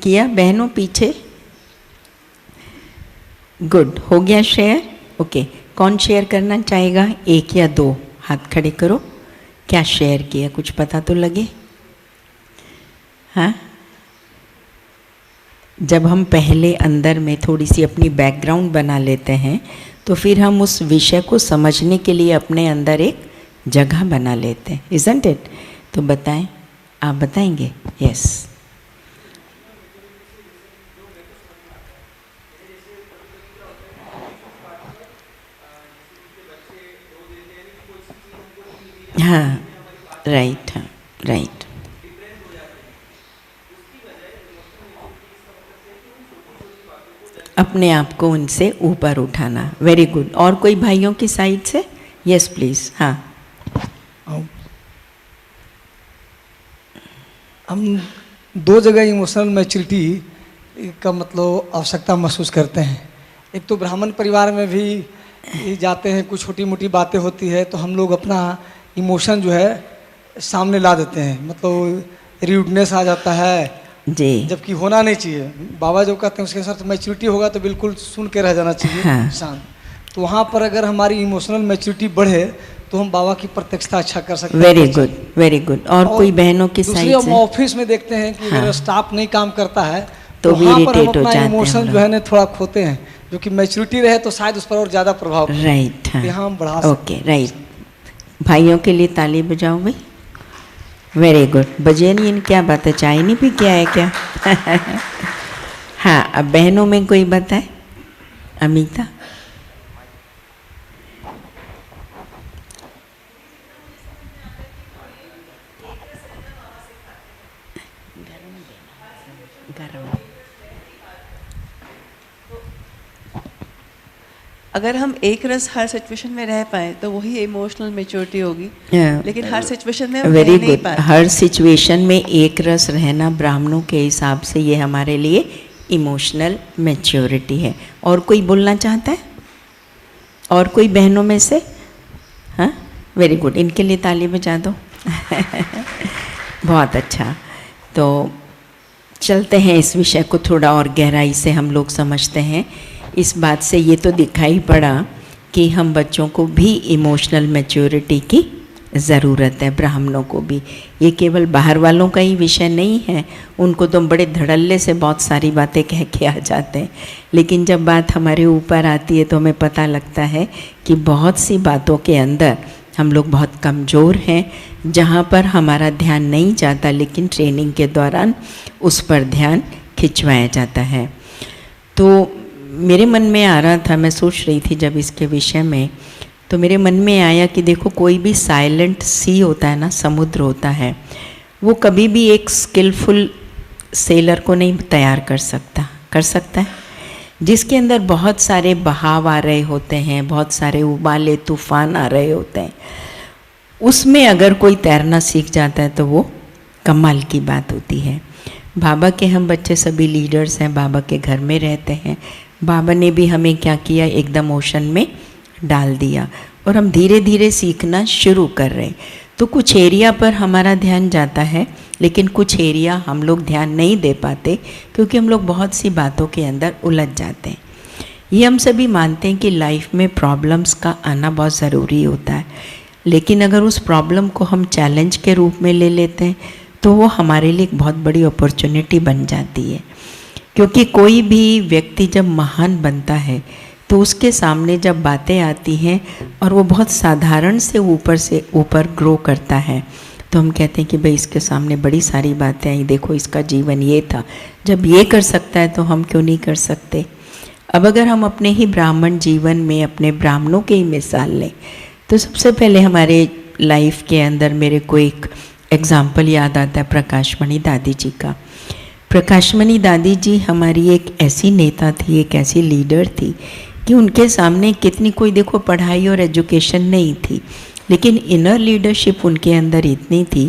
किया बहनों पीछे? गुड, हो गया शेयर? ओके, कौन शेयर करना चाहेगा? एक या दो हाथ खड़े करो। क्या शेयर किया, कुछ पता तो लगे? हाँ, जब हम पहले अंदर में थोड़ी सी अपनी बैकग्राउंड बना लेते हैं तो फिर हम उस विषय को समझने के लिए अपने अंदर एक जगह बना लेते हैं, इज़न्ट इट? तो बताएं, आप बताएंगे? यस। हाँ, राइट, हाँ, राइट। अपने आप को उनसे ऊपर उठाना, वेरी गुड। और कोई भाइयों की साइड से? Yes please. हाँ, हम दो जगह इमोशनल मैच्योरिटी का मतलब आवश्यकता महसूस करते हैं। एक तो ब्राह्मण परिवार में भी जाते हैं, कुछ छोटी मोटी बातें होती है तो हम लोग अपना इमोशन जो है सामने ला देते हैं, मतलब र्यूडनेस आ जाता है जी, जबकि होना नहीं चाहिए। बाबा जो कहते हैं उसके साथ मैच्योरिटी होगा तो बिल्कुल सुन के रह जाना चाहिए इंसान। हाँ। तो वहाँ पर अगर हमारी इमोशनल मैच्योरिटी बढ़े तो हम बाबा की प्रत्यक्षता अच्छा कर सकते हैं। Very good, very good. और कोई बहनों की साइड से? दूसरी हम ऑफिस में देखते हैं कि अगर स्टाफ नहीं काम करता है तो वहाँ पर हम इरिटेट हो अपना जाते हैं इमोशन जो है ना थोड़ा खोते हैं, जो कि मैच्योरिटी रहे तो शायद उस पर और ज़्यादा प्रभाव पड़े। राइट, हाँ, यहाँ हम बढ़ा सकते ओके, राइट। भाइयों के लिए ताली बजाओ भाई, वेरी गुड। बजे नहीं, इन क्या बात है, चाय नहीं पी क्या है क्या? हाँ, अब बहनों में कोई बताए? अमिता? अगर हम एक रस हर सिचुएशन में रह पाए तो वही इमोशनल मैच्योरिटी होगी। लेकिन हर सिचुएशन में हम वेरी रह नहीं गुड। पाते। हर सिचुएशन में एक रस रहना ब्राह्मणों के हिसाब से ये हमारे लिए इमोशनल मैच्योरिटी है। और कोई बोलना चाहता है? और कोई बहनों में से? हाँ, वेरी गुड, इनके लिए ताली बजा दो। बहुत अच्छा। तो चलते हैं, इस विषय को थोड़ा और गहराई से हम लोग समझते हैं। इस बात से ये तो दिखाई पड़ा कि हम बच्चों को भी इमोशनल मैच्योरिटी की ज़रूरत है, ब्राह्मणों को भी। ये केवल बाहर वालों का ही विषय नहीं है, उनको तो बड़े धड़ल्ले से बहुत सारी बातें कह के आ जाते हैं, लेकिन जब बात हमारे ऊपर आती है तो हमें पता लगता है कि बहुत सी बातों के अंदर हम लोग बहुत कमज़ोर हैं, जहाँ पर हमारा ध्यान नहीं जाता, लेकिन ट्रेनिंग के दौरान उस पर ध्यान खिंचवाया जाता है। तो मेरे मन में आ रहा था, मैं सोच रही थी जब इसके विषय में, तो मेरे मन में आया कि देखो, कोई भी साइलेंट सी होता है ना, समुद्र होता है, वो कभी भी एक स्किलफुल सेलर को नहीं तैयार कर सकता है, जिसके अंदर बहुत सारे बहाव आ रहे होते हैं, बहुत सारे उबाले तूफान आ रहे होते हैं। उसमें अगर कोई तैरना सीख जाता है तो वो कमाल की बात होती है। बाबा के हम बच्चे सभी लीडर्स हैं, बाबा के घर में रहते हैं। बाबा ने भी हमें क्या किया, एकदम ओशन में डाल दिया और हम धीरे धीरे सीखना शुरू कर रहे हैं। तो कुछ एरिया पर हमारा ध्यान जाता है, लेकिन कुछ एरिया हम लोग ध्यान नहीं दे पाते, क्योंकि हम लोग बहुत सी बातों के अंदर उलझ जाते हैं। ये हम सभी मानते हैं कि लाइफ में प्रॉब्लम्स का आना बहुत ज़रूरी होता है, लेकिन अगर उस प्रॉब्लम को हम चैलेंज के रूप में ले लेते हैं तो वो हमारे लिए एक बहुत बड़ी अपॉर्चुनिटी बन जाती है। क्योंकि कोई भी व्यक्ति जब महान बनता है तो उसके सामने जब बातें आती हैं और वो बहुत साधारण से ऊपर ग्रो करता है, तो हम कहते हैं कि भाई इसके सामने बड़ी सारी बातें आई, देखो इसका जीवन ये था, जब ये कर सकता है तो हम क्यों नहीं कर सकते। अब अगर हम अपने ही ब्राह्मण जीवन में अपने ब्राह्मणों के ही मिसाल लें, तो सबसे पहले हमारे लाइफ के अंदर मेरे को एक एग्ज़ाम्पल याद आता है प्रकाशमणि दादी जी का। प्रकाशमणि दादी जी हमारी एक ऐसी नेता थी, एक ऐसी लीडर थी कि उनके सामने कितनी, कोई देखो पढ़ाई और एजुकेशन नहीं थी, लेकिन इनर लीडरशिप उनके अंदर इतनी थी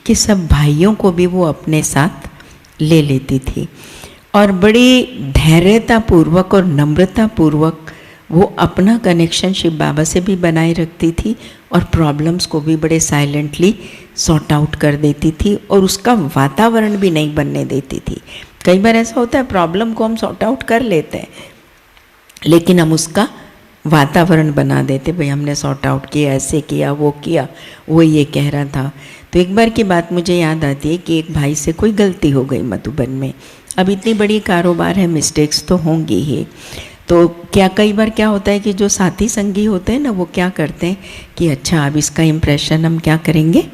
कि सब भाइयों को भी वो अपने साथ ले लेती थी और बड़ी धैर्यतापूर्वक और नम्रतापूर्वक वो अपना कनेक्शन शिव बाबा से भी बनाए रखती थी और प्रॉब्लम्स को भी बड़े साइलेंटली सॉर्ट आउट कर देती थी और उसका वातावरण भी नहीं बनने देती थी। कई बार ऐसा होता है प्रॉब्लम को हम सॉर्ट आउट कर लेते हैं, लेकिन हम उसका वातावरण बना देते, भाई हमने सॉर्ट आउट किया, ऐसे किया, वो ये कह रहा था। तो एक बार की बात मुझे याद आती है कि एक भाई से कोई गलती हो गई मधुबन में। अब इतनी बड़ी कारोबार है, मिस्टेक्स तो होंगी ही। तो कई बार क्या होता है कि जो साथी संगी होते हैं ना, वो क्या करते हैं कि अच्छा अब इसका इम्प्रेशन हम क्या करेंगे,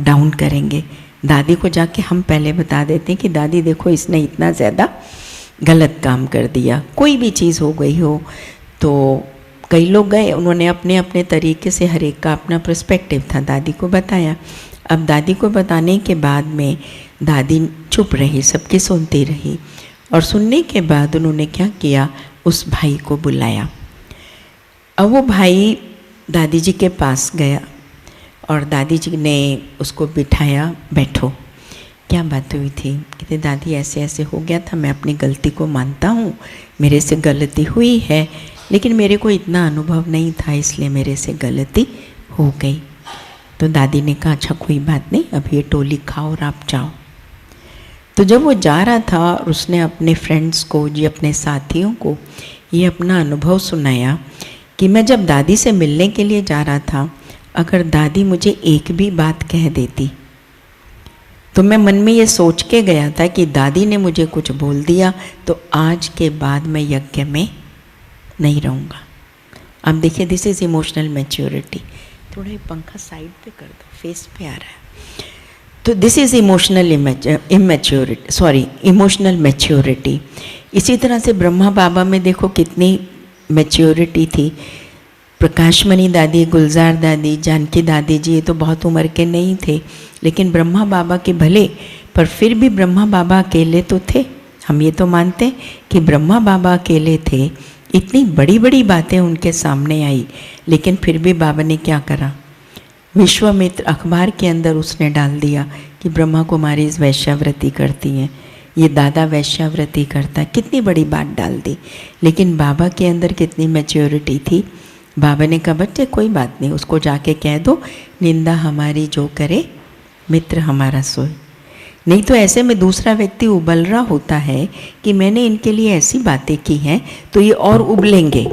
डाउन करेंगे। दादी को जाके हम पहले बता देते हैं कि दादी देखो इसने इतना ज़्यादा गलत काम कर दिया, कोई भी चीज़ हो गई हो। तो कई लोग गए, उन्होंने अपने अपने तरीके से, हर एक का अपना पर्सपेक्टिव था, दादी को बताया। अब दादी को बताने के बाद में दादी चुप रही, सबकी सुनती रही, और सुनने के बाद उन्होंने क्या किया, उस भाई को बुलाया। अब वो भाई दादी जी के पास गया और दादी जी ने उसको बिठाया, बैठो, क्या बात हुई थी? कहते दादी ऐसे ऐसे हो गया था, मैं अपनी गलती को मानता हूँ, मेरे से गलती हुई है, लेकिन मेरे को इतना अनुभव नहीं था, इसलिए मेरे से गलती हो गई। तो दादी ने कहा अच्छा कोई बात नहीं, अब ये टोली खाओ और आप जाओ। तो जब वो जा रहा था और उसने अपने फ्रेंड्स को, जी अपने साथियों को ये अपना अनुभव सुनाया कि मैं जब दादी से मिलने के लिए जा रहा था, अगर दादी मुझे एक भी बात कह देती तो मैं मन में ये सोच के गया था कि दादी ने मुझे कुछ बोल दिया तो आज के बाद मैं यज्ञ में नहीं रहूँगा। अब देखिए, दिस इज़ इमोशनल मैच्योरिटी। थोड़ा ये पंखा साइड पे कर दो, फेस पे आ रहा है। तो दिस इज़ इमोशनल मैच्योरिटी। इसी तरह से ब्रह्मा बाबा में देखो कितनी मैच्योरिटी थी। प्रकाशमणि दादी, गुलजार दादी, जानकी दादी जी, ये तो बहुत उम्र के नहीं थे, लेकिन ब्रह्मा बाबा के भले, पर फिर भी ब्रह्मा बाबा अकेले तो थे। हम ये तो मानते हैं कि ब्रह्मा बाबा अकेले थे, इतनी बड़ी बड़ी बातें उनके सामने आई, लेकिन फिर भी बाबा ने क्या करा, विश्वामित्र अखबार के अंदर उसने डाल दिया कि ब्रह्मा कुमारी वैश्यावृत्ति करती हैं, ये दादा वैश्यावृत्ति करता है। कितनी बड़ी बात डाल दी, लेकिन बाबा के अंदर कितनी मैच्योरिटी थी। बाबा ने कहा बच्चे कोई बात नहीं, उसको जाके कह दो निंदा हमारी जो करे मित्र हमारा सोए। नहीं तो ऐसे में दूसरा व्यक्ति उबल रहा होता है कि मैंने इनके लिए ऐसी बातें की हैं तो ये और उबलेंगे,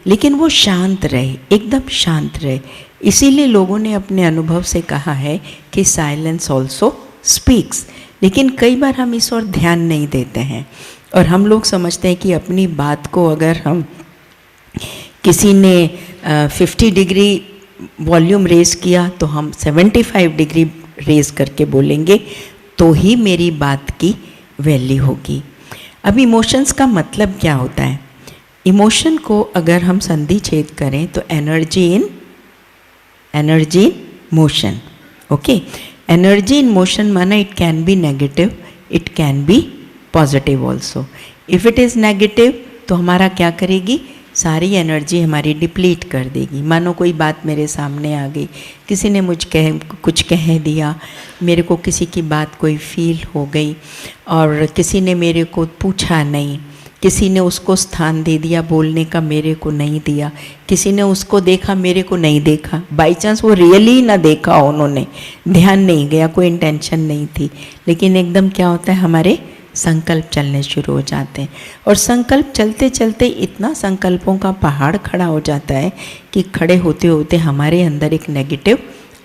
लेकिन वो शांत रहे, एकदम शांत रहे। इसीलिए लोगों ने अपने अनुभव से कहा है कि साइलेंस ऑल्सो स्पीक्स। लेकिन कई बार हम इस ओर ध्यान नहीं देते हैं और हम लोग समझते हैं कि अपनी बात को अगर हम, किसी ने 50 डिग्री वॉल्यूम रेज किया तो हम 75 डिग्री रेज करके बोलेंगे तो ही मेरी बात की वैल्यू होगी। अब इमोशंस का मतलब क्या होता है? इमोशन को अगर हम संधि छेद करें तो energy in motion. Okay, energy in motion माना it can be negative, it can be positive also. If it is negative तो हमारा क्या करेगी, सारी एनर्जी हमारी डिप्लीट कर देगी। मानो कोई बात मेरे सामने आ गई, किसी ने कुछ कह दिया, मेरे को किसी की बात कोई फील हो गई और किसी ने मेरे को पूछा नहीं, किसी ने उसको स्थान दे दिया बोलने का, मेरे को नहीं दिया, किसी ने उसको देखा मेरे को नहीं देखा, बाई चांस वो रियली ना देखा, उन्होंने ध्यान नहीं गया, कोई इंटेंशन नहीं थी, लेकिन एकदम क्या होता है, हमारे संकल्प चलने शुरू हो जाते हैं और संकल्प चलते चलते इतना संकल्पों का पहाड़ खड़ा हो जाता है कि खड़े होते होते हमारे अंदर एक नेगेटिव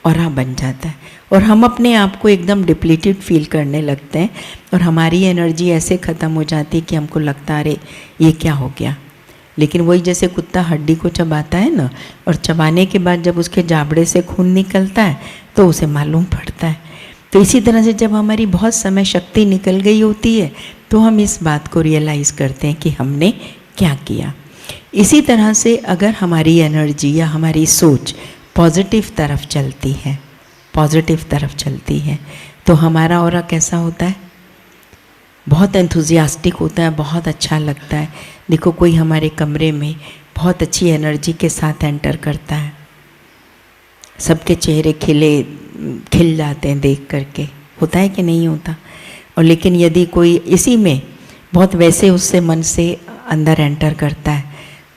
ऑरा बन जाता है और हम अपने आप को एकदम डिप्लीटेड फील करने लगते हैं और हमारी एनर्जी ऐसे ख़त्म हो जाती है कि हमको लगता है अरे ये क्या हो गया। लेकिन वही जैसे कुत्ता हड्डी को चबाता है ना, और चबाने के बाद जब उसके जाबड़े से खून निकलता है तो उसे मालूम पड़ता है। तो इसी तरह से जब हमारी बहुत समय शक्ति निकल गई होती है तो हम इस बात को रियलाइज़ करते हैं कि हमने क्या किया। इसी तरह से अगर हमारी एनर्जी या हमारी सोच पॉजिटिव तरफ चलती है, तो हमारा ऑरा कैसा होता है, बहुत एंथुजियास्टिक होता है, बहुत अच्छा लगता है। देखो कोई हमारे कमरे में बहुत अच्छी एनर्जी के साथ एंटर करता है, सबके चेहरे खिल जाते हैं देख करके, होता है कि नहीं होता। और लेकिन यदि कोई इसी में बहुत वैसे उससे मन से अंदर एंटर करता है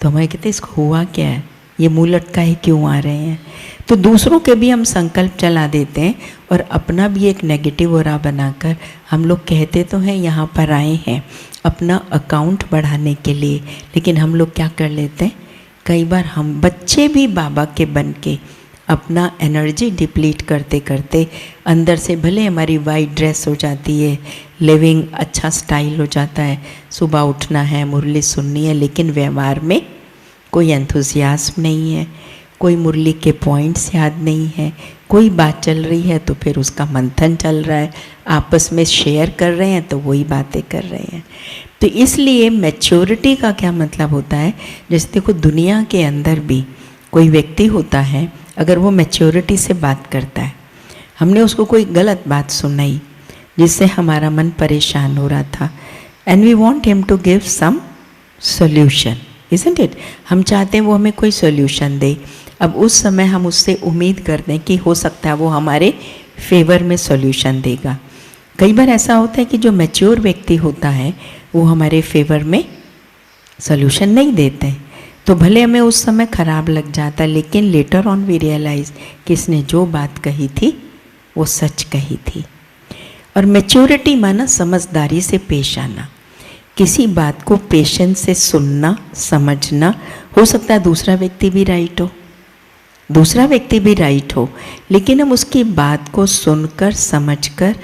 तो हमें कहते हैं इसको हुआ क्या है, ये मुँह लटकाए क्यों आ रहे हैं। तो दूसरों के भी हम संकल्प चला देते हैं और अपना भी एक नेगेटिव ऑरा बनाकर हम लोग कहते तो हैं यहाँ पर आए हैं अपना अकाउंट बढ़ाने के लिए, लेकिन हम लोग क्या कर लेते हैं, कई बार हम बच्चे भी बाबा के बन के अपना एनर्जी डिप्लीट करते करते अंदर से भले हमारी वाइट ड्रेस हो जाती है, लिविंग अच्छा स्टाइल हो जाता है, सुबह उठना है, मुरली सुननी है, लेकिन व्यवहार में कोई एंथुजियाज्म नहीं है, कोई मुरली के पॉइंट्स याद नहीं है, कोई बात चल रही है तो फिर उसका मंथन चल रहा है, आपस में शेयर कर रहे हैं तो वही बातें कर रहे हैं। तो इसलिए मैच्योरिटी का क्या मतलब होता है, जैसे देखो दुनिया के अंदर भी कोई व्यक्ति होता है, अगर वो मैच्योरिटी से बात करता है, हमने उसको कोई गलत बात सुनाई जिससे हमारा मन परेशान हो रहा था, and we want him to give some solution, isn't it, हम चाहते हैं वो हमें कोई सॉल्यूशन दे। अब उस समय हम उससे उम्मीद करते हैं कि हो सकता है वो हमारे फेवर में सॉल्यूशन देगा। कई बार ऐसा होता है कि जो मैच्योर व्यक्ति होता है वो हमारे फेवर में सॉल्यूशन नहीं देते हैं, तो भले हमें उस समय ख़राब लग जाता, लेकिन लेटर ऑन वी रियलाइज कि इसने जो बात कही थी वो सच कही थी। और मैच्योरिटी माना समझदारी से पेश आना, किसी बात को पेशेंस से सुनना, समझना। हो सकता है दूसरा व्यक्ति भी राइट हो, दूसरा व्यक्ति भी राइट हो, लेकिन हम उसकी बात को सुनकर समझकर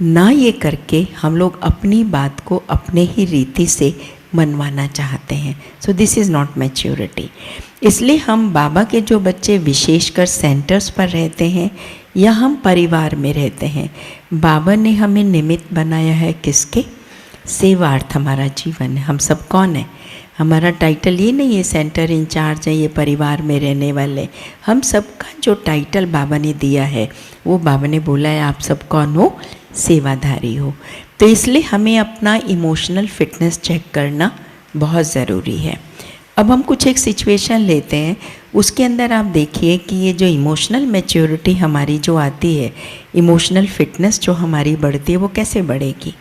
ना ये करके हम लोग अपनी बात को अपने ही रीति से मनवाना चाहते हैं। So this is not maturity. इसलिए हम बाबा के जो बच्चे विशेषकर सेंटर्स पर रहते हैं या हम परिवार में रहते हैं, बाबा ने हमें निमित्त बनाया है किसके, सेवार्थ हमारा जीवन है। हम सब कौन है, हमारा टाइटल ये नहीं है सेंटर इंचार्ज है, ये परिवार में रहने वाले, हम सबका जो टाइटल बाबा ने दिया है वो बाबा ने बोला है आप सब कौन हो, सेवाधारी हो। तो इसलिए हमें अपना इमोशनल फिटनेस चेक करना बहुत ज़रूरी है। अब हम कुछ एक सिचुएशन लेते हैं, उसके अंदर आप देखिए कि ये जो इमोशनल मैच्योरिटी हमारी जो आती है, इमोशनल फिटनेस जो हमारी बढ़ती है वो कैसे बढ़ेगी।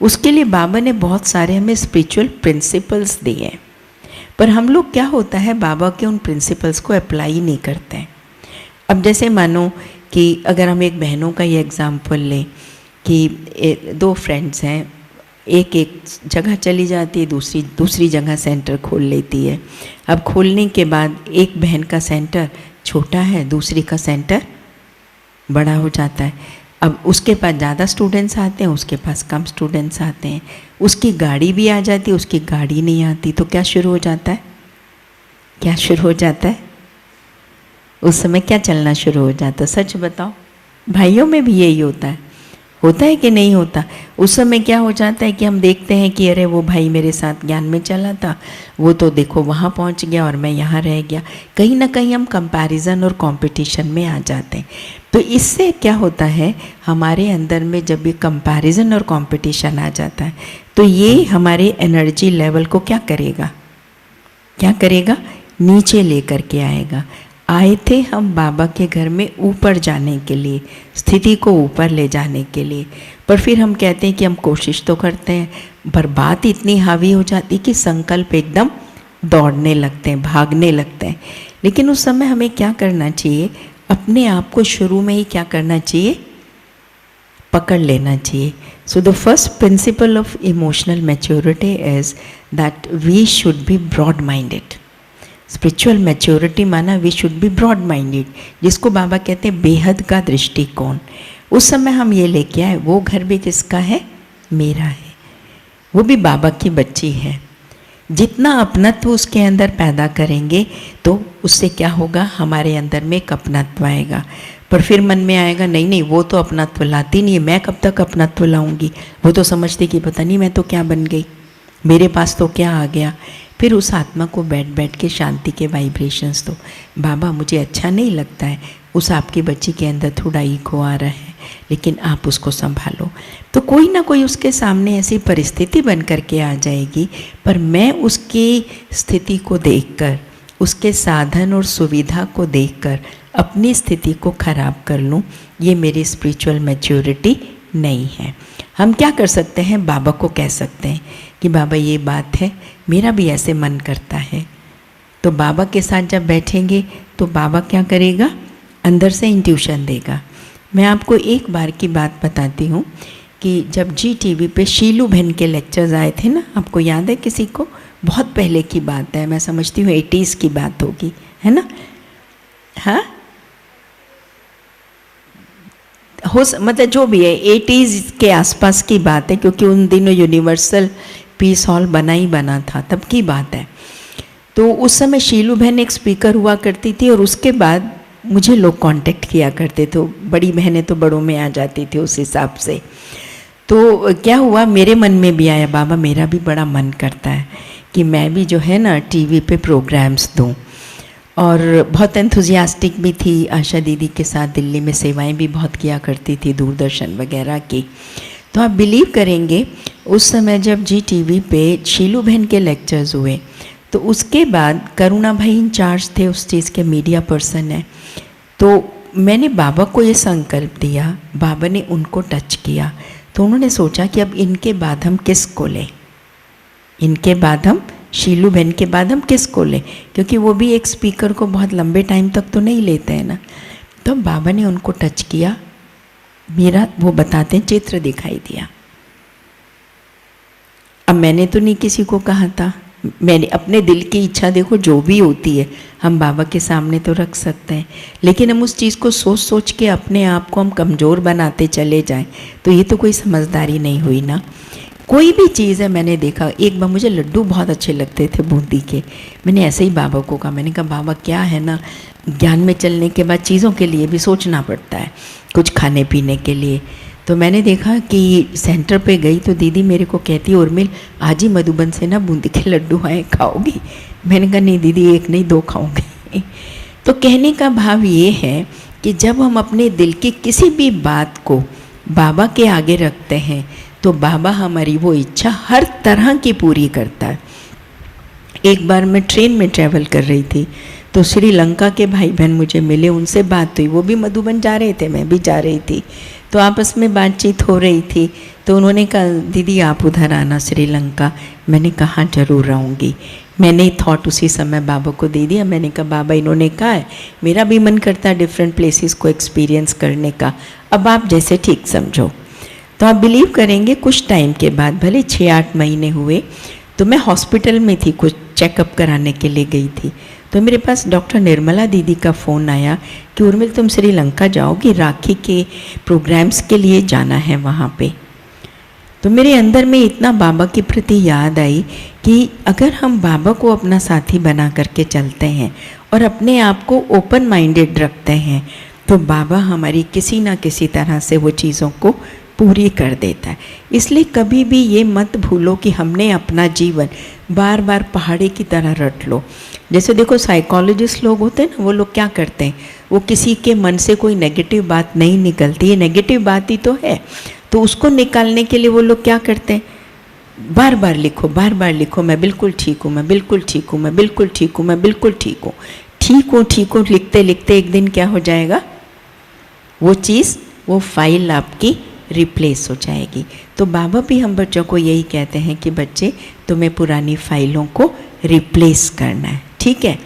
उसके लिए बाबा ने बहुत सारे हमें स्पिरिचुअल प्रिंसिपल्स दिए हैं, पर हम लोग क्या होता है बाबा के उन प्रिंसिपल्स को अप्लाई नहीं करते हैं। अब जैसे मानो कि अगर हम एक बहनों का ये एग्ज़ाम्पल लें कि दो फ्रेंड्स हैं, एक जगह चली जाती है, दूसरी जगह सेंटर खोल लेती है। अब खोलने के बाद एक बहन का सेंटर छोटा है, दूसरी का सेंटर बड़ा हो जाता है। अब उसके पास ज़्यादा स्टूडेंट्स आते हैं, उसके पास कम स्टूडेंट्स आते हैं, उसकी गाड़ी भी आ जाती है, उसकी गाड़ी नहीं आती, तो क्या शुरू हो जाता है, क्या शुरू हो जाता है, उस समय क्या चलना शुरू हो जाता है। सच बताओ, भाइयों में भी यही होता है कि नहीं होता। उस समय क्या हो जाता है कि हम देखते हैं कि अरे वो भाई मेरे साथ ज्ञान में चला था, वो तो देखो वहाँ पहुँच गया और मैं यहाँ रह गया। कहीं ना कहीं हम कंपैरिजन और कंपटीशन में आ जाते हैं। तो इससे क्या होता है, हमारे अंदर में जब ये कंपैरिजन और कंपटीशन आ जाता है तो ये हमारे एनर्जी लेवल को क्या करेगा, नीचे लेकर के आएगा। आए थे हम बाबा के घर में ऊपर जाने के लिए, स्थिति को ऊपर ले जाने के लिए, पर फिर हम कहते हैं कि हम कोशिश तो करते हैं, पर बात इतनी हावी हो जाती कि संकल्प एकदम दौड़ने लगते हैं, भागने लगते हैं। लेकिन उस समय हमें क्या करना चाहिए, अपने आप को शुरू में ही क्या करना चाहिए, पकड़ लेना चाहिए। So the first principle of emotional maturity is that we should be broad minded. Spiritual maturity माना we should be broad minded, जिसको बाबा कहते हैं बेहद का दृष्टिकोण। उस समय हम ये लेके आए, वो घर भी किसका है, मेरा है, वो भी बाबा की बच्ची है। जितना अपनत्व उसके अंदर पैदा करेंगे तो उससे क्या होगा, हमारे अंदर में एक अपनत्व आएगा। पर फिर मन में आएगा नहीं नहीं वो तो अपनत्व लाती नहीं है, मैं कब तक अपनत्व लाऊंगी, वो तो समझती कि पता नहीं मैं तो क्या बन गई, मेरे पास तो क्या आ गया। फिर उस आत्मा को बैठ के शांति के वाइब्रेशंस दो, बाबा मुझे अच्छा नहीं लगता है, उस आपकी बच्ची के अंदर थोड़ा ईगो आ रहा है, लेकिन आप उसको संभालो। तो कोई ना कोई उसके सामने ऐसी परिस्थिति बन करके आ जाएगी, पर मैं उसकी स्थिति को देखकर, उसके साधन और सुविधा को देखकर अपनी स्थिति को खराब कर लूँ, ये मेरी स्पिरिचुअल मैच्योरिटी नहीं है। हम क्या कर सकते हैं, बाबा को कह सकते हैं कि बाबा ये बात है, मेरा भी ऐसे मन करता है, तो बाबा के साथ जब बैठेंगे तो बाबा क्या करेगा, अंदर से इंट्यूशन देगा। मैं आपको एक बार की बात बताती हूँ कि जब जी टीवी पे शीलू बहन के लेक्चर्स आए थे ना, आपको याद है किसी को? बहुत पहले की बात है, मैं समझती हूँ 80s की बात होगी, है ना? हाँ, मतलब जो भी है 80s के आसपास की बात है, क्योंकि उन दिनों यूनिवर्सल पीस हॉल बना ही बना था, तब की बात है। तो उस समय शीलू बहन एक स्पीकर हुआ करती थी और उसके बाद मुझे लोग कांटेक्ट किया करते थे। बड़ी बहनें तो बड़ों में आ जाती थी उस हिसाब से। तो क्या हुआ, मेरे मन में भी आया, बाबा मेरा भी बड़ा मन करता है कि मैं भी जो है ना टीवी पे प्रोग्राम्स दूं। और बहुत एंथुजियास्टिक भी थी, आशा दीदी के साथ दिल्ली में सेवाएं भी बहुत किया करती थी, दूरदर्शन वगैरह की। तो आप बिलीव करेंगे, उस समय जब जी टीवी पे शीलू बहन के लेक्चर्स हुए तो उसके बाद करुणा भाई इंचार्ज थे उस चीज़ के, मीडिया पर्सन है। तो मैंने बाबा को ये संकल्प दिया, बाबा ने उनको टच किया, तो उन्होंने सोचा कि अब इनके बाद हम किसको लें, इनके बाद हम शीलू बहन के बाद हम किसको लें, क्योंकि वो भी एक स्पीकर को बहुत लंबे टाइम तक तो नहीं लेते हैं ना। तो बाबा ने उनको टच किया, मेरा वो बताते हैं चित्र दिखाई दिया। अब मैंने तो नहीं किसी को कहा था, मैंने अपने दिल की इच्छा, देखो जो भी होती है हम बाबा के सामने तो रख सकते हैं, लेकिन हम उस चीज़ को सोच सोच के अपने आप को हम कमज़ोर बनाते चले जाएं तो ये तो कोई समझदारी नहीं हुई ना। कोई भी चीज़ है, मैंने देखा एक बार मुझे लड्डू बहुत अच्छे लगते थे बूंदी के, मैंने ऐसे ही बाबा को कहा, मैंने कहा बाबा क्या है ना, ज्ञान में चलने के बाद चीज़ों के लिए भी सोचना पड़ता है, कुछ खाने पीने के लिए। तो मैंने देखा कि सेंटर पे गई तो दीदी मेरे को कहती, उर्मिल आज ही मधुबन से ना बूंदी के लड्डू आए, खाओगी? मैंने कहा नहीं दीदी, एक नहीं 2 खाऊंगी। तो कहने का भाव ये है कि जब हम अपने दिल की किसी भी बात को बाबा के आगे रखते हैं तो बाबा हमारी वो इच्छा हर तरह की पूरी करता है। एक बार मैं ट्रेन में ट्रैवल कर रही थी तो श्रीलंका के भाई बहन मुझे मिले, उनसे बात हुई, वो भी मधुबन जा रहे थे, मैं भी जा रही थी, तो आपस में बातचीत हो रही थी। तो उन्होंने कहा दीदी आप उधर आना श्रीलंका। मैंने कहा जरूर आऊँगी। मैंने थॉट उसी समय बाबा को दे दिया। मैंने कहा बाबा इन्होंने कहा है, मेरा भी मन करता है डिफरेंट प्लेसेस को एक्सपीरियंस करने का, अब आप जैसे ठीक समझो। तो आप बिलीव करेंगे कुछ टाइम के बाद, भले 6-8 महीने हुए, तो मैं हॉस्पिटल में थी, कुछ चेकअप कराने के लिए गई थी। तो मेरे पास डॉक्टर निर्मला दीदी का फ़ोन आया कि उर्मिल तुम श्रीलंका जाओगी, राखी के प्रोग्राम्स के लिए जाना है वहाँ पे। तो मेरे अंदर में इतना बाबा के प्रति याद आई कि अगर हम बाबा को अपना साथी बना करके चलते हैं और अपने आप को ओपन माइंडेड रखते हैं तो बाबा हमारी किसी ना किसी तरह से वो चीज़ों को पूरी कर देता है। इसलिए कभी भी ये मत भूलो कि हमने अपना जीवन बार बार पहाड़ी की तरह रट लो। जैसे देखो साइकोलॉजिस्ट लोग होते हैं ना, वो लोग क्या करते हैं, वो किसी के मन से कोई नेगेटिव बात नहीं निकलती, ये नेगेटिव बात ही तो है, तो उसको निकालने के लिए वो लोग क्या करते हैं, बार बार लिखो, मैं बिल्कुल ठीक हूँ, मैं बिल्कुल ठीक हूँ, मैं बिल्कुल ठीक हूँ, मैं बिल्कुल ठीक हूँ, ठीक हूँ लिखते लिखते एक दिन क्या हो जाएगा, वो चीज़, वो फाइल आपकी रिप्लेस हो जाएगी। तो बाबा भी हम बच्चों को यही कहते हैं कि बच्चे तुम्हें पुरानी फाइलों को रिप्लेस करना है, ठीक है।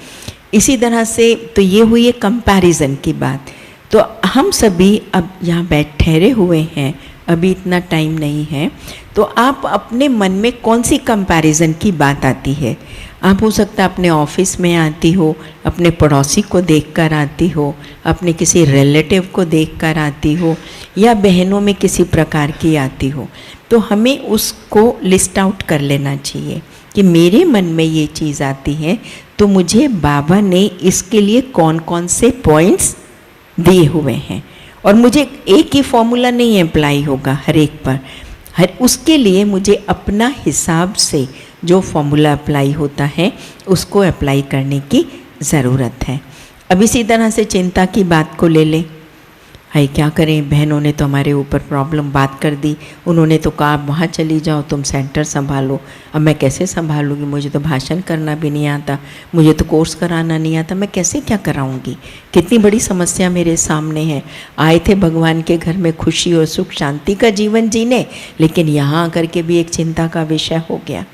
इसी तरह से तो ये हुई है कंपैरिजन की बात। तो हम सभी अब यहाँ ठहरे हुए हैं, अभी इतना टाइम नहीं है, तो आप अपने मन में कौन सी कंपैरिजन की बात आती है। आप हो सकता है अपने ऑफिस में आती हो, अपने पड़ोसी को देखकर आती हो, अपने किसी रिलेटिव को देखकर आती हो, या बहनों में किसी प्रकार की आती हो। तो हमें उसको लिस्ट आउट कर लेना चाहिए कि मेरे मन में ये चीज़ आती है तो मुझे बाबा ने इसके लिए कौन कौन से पॉइंट्स दिए हुए हैं, और मुझे एक ही फॉर्मूला नहीं अप्लाई होगा हर एक पर, उसके लिए मुझे अपना हिसाब से जो फॉर्मूला अप्लाई होता है उसको अप्लाई करने की ज़रूरत है। अब इसी तरह से चिंता की बात को ले लें, हाय क्या करें, बहनों ने तो हमारे ऊपर प्रॉब्लम बात कर दी, उन्होंने तो कहा वहाँ चली जाओ, तुम सेंटर संभालो। अब मैं कैसे संभालूंगी, मुझे तो भाषण करना भी नहीं आता, मुझे तो कोर्स कराना नहीं आता, मैं कैसे क्या कराऊंगी। कितनी बड़ी समस्या मेरे सामने है। आए थे भगवान के घर में खुशी और सुख शांति का जीवन जीने, लेकिन यहाँ आकर के भी एक चिंता का विषय हो गया।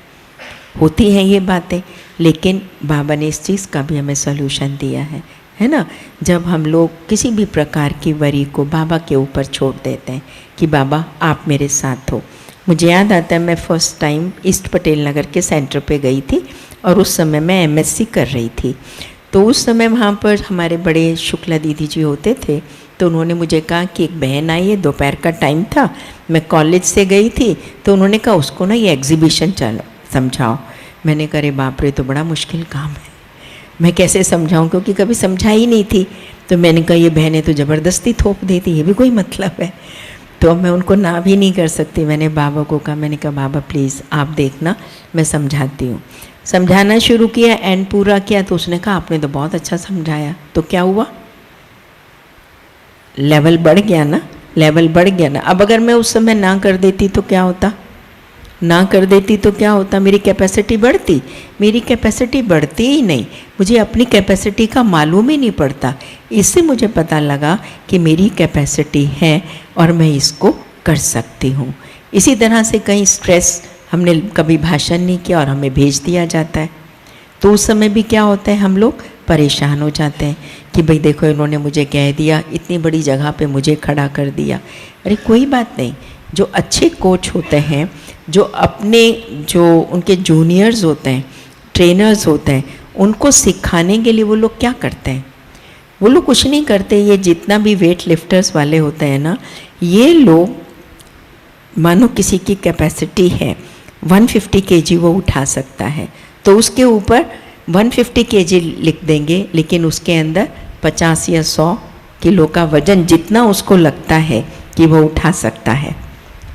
होती हैं ये बातें, लेकिन बाबा ने इस चीज़ का भी हमें सॉल्यूशन दिया है ना। जब हम लोग किसी भी प्रकार की वरी को बाबा के ऊपर छोड़ देते हैं कि बाबा आप मेरे साथ हो। मुझे याद आता है मैं first time east Patel Nagar के सेंटर पे गई थी और उस समय मैं एमएससी कर रही थी। तो उस समय वहाँ पर हमारे बड़े शुक्ला दीदी जी होते थे, तो उन्होंने मुझे कहा कि एक बहन आई है, दोपहर का टाइम था, मैं कॉलेज से गई थी, तो उन्होंने कहा उसको ना ये एग्जीबिशन चलो समझाओ। मैंने कहा अरे बाप रे, तो बड़ा मुश्किल काम है, मैं कैसे समझाऊं, क्योंकि कभी समझा ही नहीं थी। तो मैंने कहा ये बहनें तो ज़बरदस्ती थोप देती, ये भी कोई मतलब है। तो मैं उनको ना भी नहीं कर सकती। मैंने बाबा को कहा, मैंने कहा बाबा प्लीज़ आप देखना, मैं समझाती हूँ। समझाना शुरू किया, एंड पूरा किया, तो उसने कहा आपने तो बहुत अच्छा समझाया। तो क्या हुआ, लेवल बढ़ गया ना, लेवल बढ़ गया ना। अब अगर मैं उस समय ना कर देती तो क्या होता, ना कर देती तो क्या होता, मेरी कैपेसिटी बढ़ती? मेरी कैपेसिटी बढ़ती ही नहीं, मुझे अपनी कैपेसिटी का मालूम ही नहीं पड़ता। इससे मुझे पता लगा कि मेरी कैपेसिटी है और मैं इसको कर सकती हूँ। इसी तरह से कहीं स्ट्रेस, हमने कभी भाषण नहीं किया और हमें भेज दिया जाता है, तो उस समय भी क्या होता है, हम लोग परेशान हो जाते हैं कि भाई देखो इन्होंने मुझे कह दिया, इतनी बड़ी जगह पे मुझे खड़ा कर दिया। अरे कोई बात नहीं, जो अच्छे कोच होते हैं, जो अपने जो उनके जूनियर्स होते हैं, ट्रेनर्स होते हैं, उनको सिखाने के लिए वो लोग क्या करते हैं, वो लोग कुछ नहीं करते। ये जितना भी वेट लिफ्टर्स वाले होते हैं ना, ये लोग मानो किसी की कैपेसिटी है 150 kg वो उठा सकता है, तो उसके ऊपर 150 kg लिख देंगे, लेकिन उसके अंदर 50 या 100 किलो का वजन जितना उसको लगता है कि वो उठा सकता है,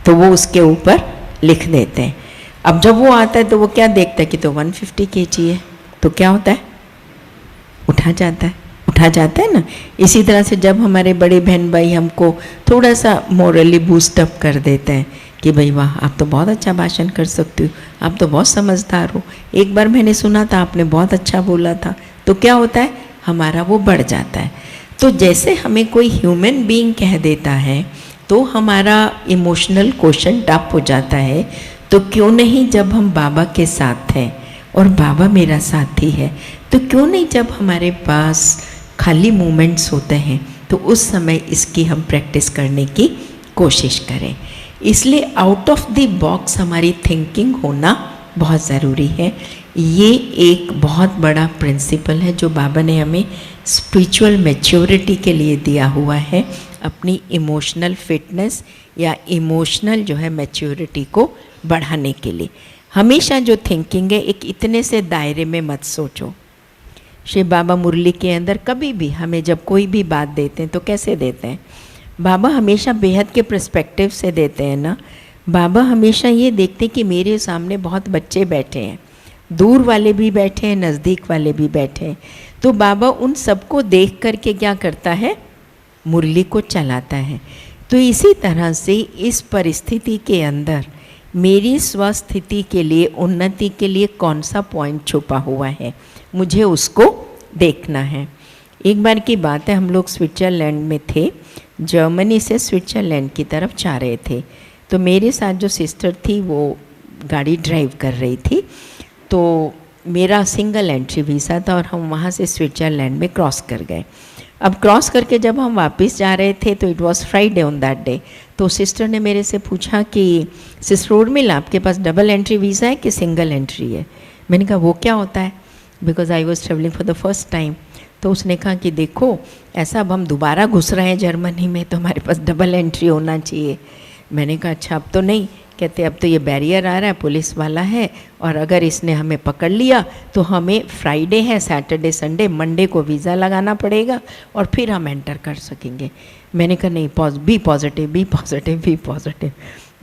तो वो उसके ऊपर लिख देते हैं। अब जब वो आता है तो वो क्या देखता है कि तो 150 kg है, तो क्या होता है, उठा जाता है, उठा जाता है ना। इसी तरह से जब हमारे बड़े बहन भाई हमको थोड़ा सा मोरली बूस्ट अप कर देते हैं कि भाई वाह आप तो बहुत अच्छा भाषण कर सकती हो, आप तो बहुत समझदार हो, एक बार मैंने सुना था आपने बहुत अच्छा बोला था, तो क्या होता है, हमारा वो बढ़ जाता है। तो जैसे हमें कोई ह्यूमन बीइंग कह देता है तो हमारा इमोशनल क्वोशंट अप हो जाता है। तो क्यों नहीं जब हम बाबा के साथ हैं और बाबा मेरा साथी है, तो क्यों नहीं जब हमारे पास खाली मोमेंट्स होते हैं तो उस समय इसकी हम प्रैक्टिस करने की कोशिश करें। इसलिए आउट ऑफ द बॉक्स हमारी थिंकिंग होना बहुत ज़रूरी है। ये एक बहुत बड़ा प्रिंसिपल है जो बाबा ने हमें स्पिरिचुअल मैच्योरिटी के लिए दिया हुआ है, अपनी इमोशनल फिटनेस या इमोशनल जो है मैच्योरिटी को बढ़ाने के लिए। हमेशा जो थिंकिंग है, एक इतने से दायरे में मत सोचो। शिव बाबा मुरली के अंदर कभी भी हमें जब कोई भी बात देते हैं तो कैसे देते हैं, बाबा हमेशा बेहद के पर्सपेक्टिव से देते हैं ना। बाबा हमेशा ये देखते कि मेरे सामने बहुत बच्चे बैठे हैं, दूर वाले भी बैठे हैं, नज़दीक वाले भी बैठे हैं, तो बाबा उन सबको देख करके क्या करता है, मुरली को चलाता है। तो इसी तरह से इस परिस्थिति के अंदर मेरी स्वस्थिति के लिए, उन्नति के लिए कौन सा पॉइंट छुपा हुआ है, मुझे उसको देखना है। एक बार की बात है, हम लोग स्विट्ज़रलैंड में थे, जर्मनी से स्विट्ज़रलैंड की तरफ जा रहे थे। तो मेरे साथ जो सिस्टर थी वो गाड़ी ड्राइव कर रही थी, तो मेरा सिंगल एंट्री वीज़ा था और हम वहाँ से स्विट्ज़रलैंड में क्रॉस कर गए। अब क्रॉस करके जब हम वापस जा रहे थे तो it was Friday on that day, तो सिस्टर ने मेरे से पूछा कि सिस्टर उर्मिला आपके पास डबल एंट्री वीज़ा है कि सिंगल एंट्री है। मैंने कहा वो क्या होता है, because I was travelling for the first time. तो उसने कहा कि देखो ऐसा अब हम दोबारा घुस रहे हैं जर्मनी में, तो हमारे पास डबल एंट्री होना चाहिए। मैंने कहा अच्छा अब तो नहीं, कहते अब तो ये बैरियर आ रहा है, पुलिस वाला है, और अगर इसने हमें पकड़ लिया तो हमें फ्राइडे है, सैटरडे संडे, मंडे को वीज़ा लगाना पड़ेगा और फिर हम एंटर कर सकेंगे। मैंने कहा नहीं, be positive, be positive, be positive.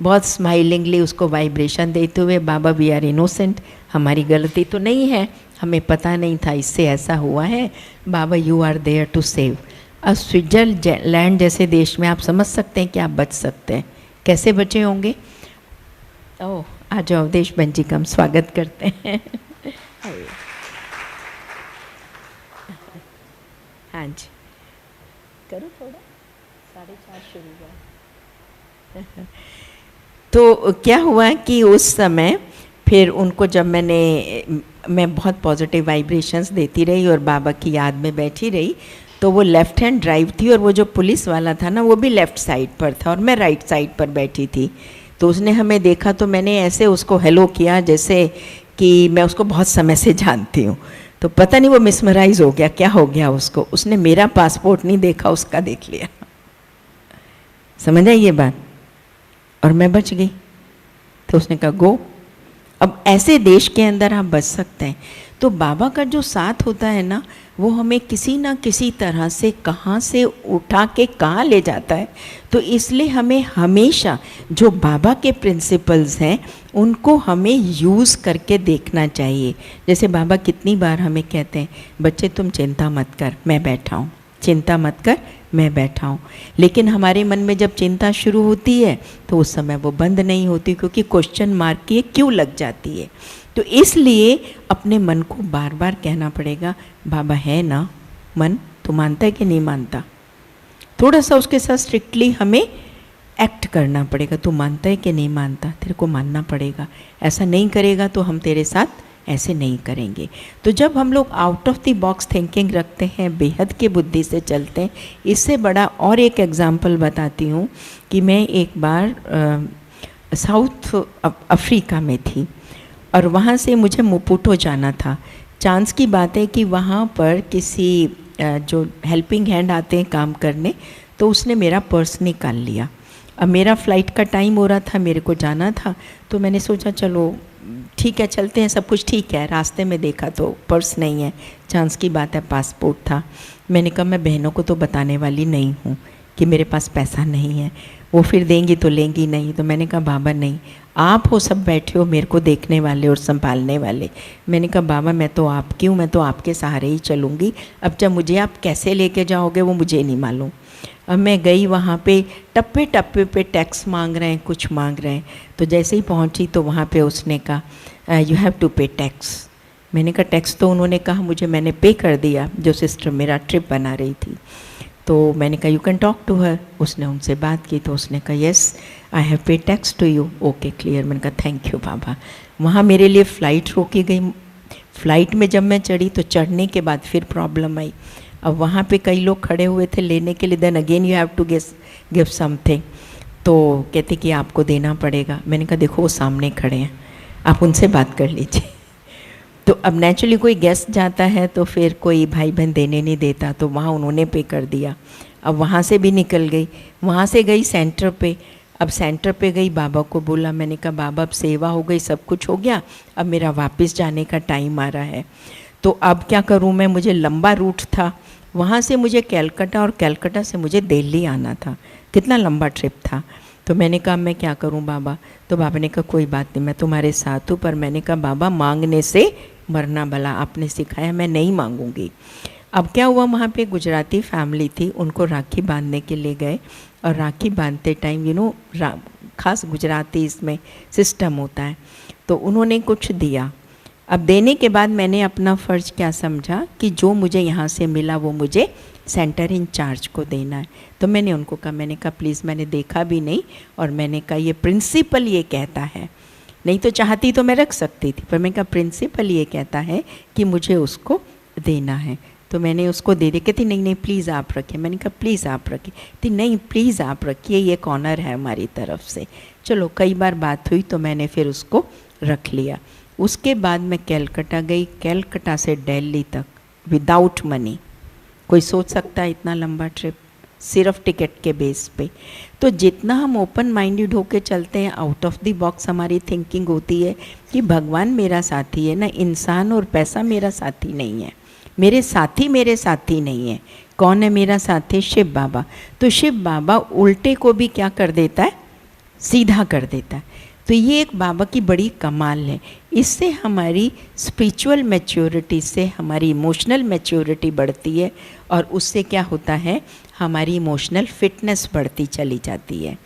बहुत स्माइलिंगली उसको वाइब्रेशन देते हुए, बाबा वी आर इनोसेंट, हमारी गलती तो नहीं है, हमें पता नहीं था इससे ऐसा हुआ है, baba you are there to save. अब स्विट्ज़रलैंड जैसे देश में आप समझ सकते हैं कि आप बच सकते हैं, कैसे बचे होंगे। ओह आ जाओ देश बहन जी का हम स्वागत करते हैं। हाँ जी करो थोड़ा, 4:30 शुरू हुआ। तो क्या हुआ कि उस समय फिर उनको जब मैं बहुत पॉजिटिव वाइब्रेशंस देती रही और बाबा की याद में बैठी रही, तो वो लेफ़्ट हैंड ड्राइव थी और वो जो पुलिस वाला था ना वो भी लेफ़्ट साइड पर था और मैं राइट साइड पर बैठी थी। तो उसने हमें देखा तो मैंने ऐसे उसको हेलो किया जैसे कि मैं उसको बहुत समय से जानती हूँ। तो पता नहीं वो मिसमराइज़ हो गया, क्या हो गया उसको, उसने मेरा पासपोर्ट नहीं देखा, उसका देख लिया। समझ आई ये बात? और मैं बच गई। तो उसने कहा गो। अब ऐसे देश के अंदर आप बच सकते हैं। तो बाबा का जो साथ होता है ना, वो हमें किसी ना किसी तरह से कहाँ से उठा के कहाँ ले जाता है। तो इसलिए हमें हमेशा जो बाबा के प्रिंसिपल्स हैं उनको हमें यूज़ करके देखना चाहिए। जैसे बाबा कितनी बार हमें कहते हैं, बच्चे तुम चिंता मत कर, मैं बैठा हूँ, चिंता मत कर, मैं बैठा हूँ। लेकिन हमारे मन में जब चिंता शुरू होती है तो उस समय वो बंद नहीं होती, क्योंकि क्वेश्चन मार्क की क्यों लग जाती है। तो इसलिए अपने मन को बार बार कहना पड़ेगा, बाबा है ना, मन तो मानता है कि नहीं मानता। थोड़ा सा उसके साथ स्ट्रिक्टली हमें एक्ट करना पड़ेगा, तू मानता है कि नहीं मानता, तेरे को मानना पड़ेगा, ऐसा नहीं करेगा तो हम तेरे साथ ऐसे नहीं करेंगे। तो जब हम लोग out of the box thinking रखते हैं, बेहद की बुद्धि से चलते हैं। इससे बड़ा और एक एग्जाम्पल बताती हूँ कि मैं एक बार साउथ अफ्रीका में थी और वहाँ से मुझे मपुटो जाना था। चांस की बात है कि वहाँ पर किसी जो हेल्पिंग हैंड आते हैं काम करने, तो उसने मेरा पर्स निकाल लिया। अब मेरा फ़्लाइट का टाइम हो रहा था, मेरे को जाना था, तो मैंने सोचा चलो ठीक है चलते हैं, सब कुछ ठीक है। रास्ते में देखा तो पर्स नहीं है, चांस की बात है पासपोर्ट था। मैंने कहा मैं बहनों को तो बताने वाली नहीं हूँ कि मेरे पास पैसा नहीं है, वो फिर देंगी तो लेंगी नहीं। तो मैंने कहा बाबा नहीं, आप हो सब बैठे हो मेरे को देखने वाले और संभालने वाले। मैंने कहा बाबा मैं तो आपकी हूँ, मैं तो आपके सहारे ही चलूँगी। अब जब मुझे आप कैसे लेके जाओगे वो मुझे नहीं मालूम। अब मैं गई वहाँ पे, टप्पे टप्पे पे टैक्स मांग रहे हैं, कुछ मांग रहे हैं। तो जैसे ही पहुँची तो वहाँ पे उसने कहा यू हैव टू पे टैक्स। मैंने कहा टैक्स तो उन्होंने कहा मुझे, मैंने पे कर दिया, जो सिस्टर मेरा ट्रिप बना रही थी। तो मैंने कहा you can talk to her. उसने उनसे बात की तो उसने कहा yes I have pay tax to you, okay clear. मैंने कहा थैंक यू बाबा। वहाँ मेरे लिए फ़्लाइट रोकी गई। फ़्लाइट में जब मैं चढ़ी तो चढ़ने के बाद फिर प्रॉब्लम आई। अब वहाँ पे कई लोग खड़े हुए थे लेने के लिए, then again you have to give something. तो कहते कि आपको देना पड़ेगा। मैंने कहा देखो वो सामने खड़े हैं, आप उनसे बात कर लीजिए। तो अब नेचुरली कोई गेस्ट जाता है तो फिर कोई भाई बहन देने नहीं देता, तो वहाँ उन्होंने पे कर दिया। अब वहाँ से भी निकल गई, वहाँ से गई सेंटर पे। अब सेंटर पे गई, बाबा को बोला, मैंने कहा बाबा अब सेवा हो गई, सब कुछ हो गया, अब मेरा वापस जाने का टाइम आ रहा है, तो अब क्या करूँ मैं। मुझे लंबा रूट था, वहाँ से मुझे कैलकाटा और कैलकाटा से मुझे दिल्ली आना था, कितना लंबा ट्रिप था। तो मैंने कहा मैं क्या करूं बाबा। तो बाबा ने कहा कोई बात नहीं, मैं तुम्हारे साथ हूँ। पर मैंने कहा बाबा मांगने से मरना भला, आपने सिखाया, मैं नहीं मांगूंगी। अब क्या हुआ, वहाँ पे गुजराती फैमिली थी, उनको राखी बांधने के लिए गए और राखी बांधते टाइम यू नो खास गुजराती इसमें सिस्टम होता है, तो उन्होंने कुछ दिया। अब देने के बाद मैंने अपना फ़र्ज़ क्या समझा कि जो मुझे यहाँ से मिला वो मुझे सेंटर इंचार्ज को देना है। तो मैंने उनको कहा, मैंने कहा प्लीज़, मैंने देखा भी नहीं और मैंने कहा ये प्रिंसिपल ये कहता है, नहीं तो चाहती तो मैं रख सकती थी, पर मैंने कहा प्रिंसिपल ये कहता है कि मुझे उसको देना है। तो मैंने उसको दे दी। कहती नहीं नहीं प्लीज़ आप रखिए। मैंने कहा प्लीज़ आप रखिए। थी नहीं प्लीज़ आप रखिए, ये ऑनर है हमारी तरफ से। चलो कई बार बात हुई तो मैंने फिर उसको रख लिया। उसके बाद मैं कैलकाटा गई, कैलकाटा से दिल्ली तक विदाउट मनी। कोई सोच सकता है इतना लंबा ट्रिप सिर्फ टिकट के बेस पे। तो जितना हम ओपन माइंडेड होके चलते हैं, आउट ऑफ द बॉक्स हमारी थिंकिंग होती है कि भगवान मेरा साथी है ना, इंसान और पैसा मेरा साथी नहीं है, मेरे साथी नहीं है। कौन है मेरा साथी? शिव बाबा। तो शिव बाबा उल्टे को भी क्या कर देता है, सीधा कर देता है। तो ये एक बाबा की बड़ी कमाल है। इससे हमारी स्पिरिचुअल मैच्योरिटी से हमारी इमोशनल मैच्योरिटी बढ़ती है और उससे क्या होता है, हमारी इमोशनल फिटनेस बढ़ती चली जाती है।